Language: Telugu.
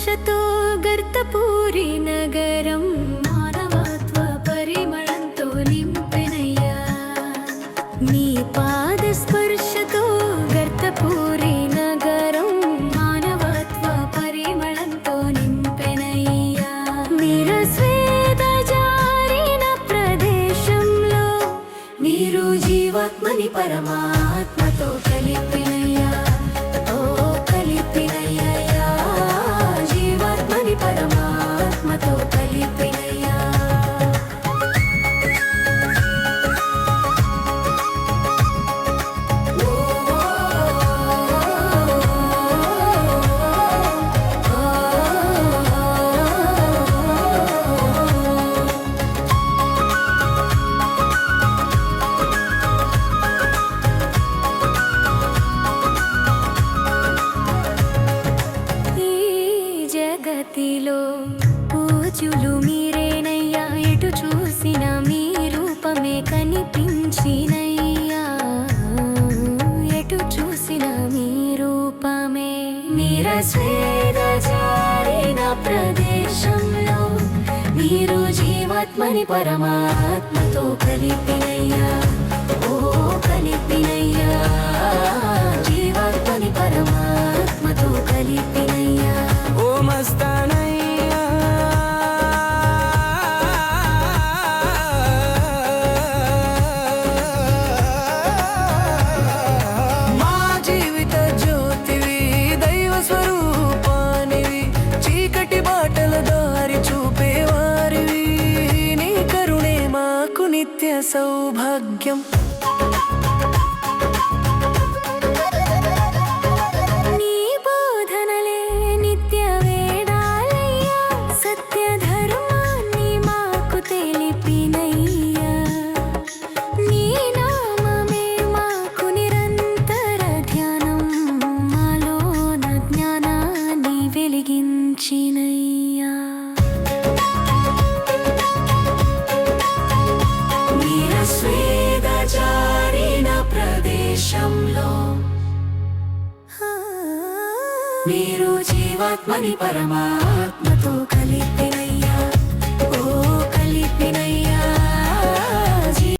స్పర్శతో గర్తపూరి నగరం మానవత్వ పరిమళంతో నింపెనయ్యా నీ పాద స్పర్శతో గర్తపూరి నగరం మానవత్వ పరిమళంతో నింపెనయ్యా నిరస్వేద జారిన ప్రదేశంలో నీరు జీవాత్మని పరమాత్మతో కలిపినయ్యా పరమాత్మతో కలిపినయ్యా జగతిలో పూజులు మీరేనయ్యా ఎటు చూసిన మీ రూపమే కనిపించినయ్యా ఎటు చూసిన మీ రూపమే నిరస్వేద జారిన ప్రదేశంలో మీరు జీవాత్మని పరమాత్మతో కలిపినయ్యా ఓ కలిపినయ్యా జీవాత్మని పరమాత్మతో కలిపినయ్యా మస్తానయ్యా మా జీవిత జ్యోతివి దైవ స్వరూపానివి చీకటి బాటల దారి చూపేవారివి నీ కరుణే మాకు నిత్య సౌభాగ్యం మీరు జీవాత్మని పరమాత్మతో కలిపినయ్యా ఓ కలిపినయ్యా